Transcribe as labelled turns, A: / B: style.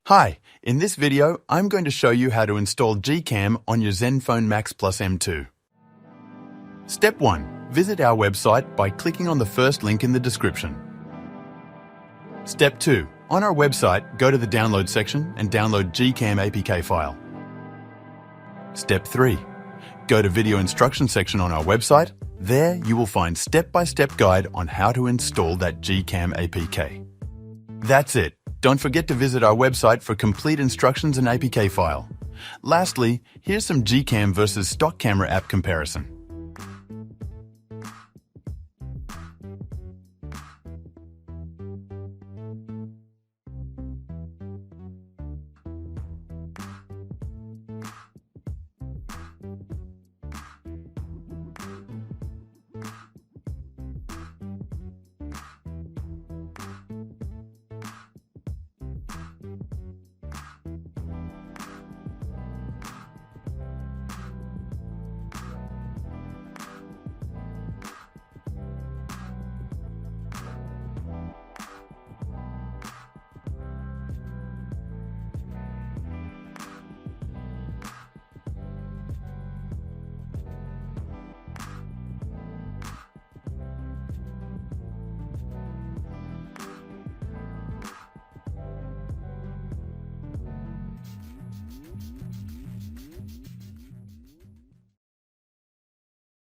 A: Hi, in this video, I'm going to show you how to install GCam on your Zenfone Max Plus M2. Step 1. Visit our website by clicking on the first link in the description. Step 2. On our website, go to the download section and download GCam APK file. Step 3. Go to video instruction section on our website. There you will find step-by-step guide on how to install that GCam APK. That's it. Don't forget to visit our website for complete instructions and APK file. Lastly, here's some GCam versus stock camera app comparison.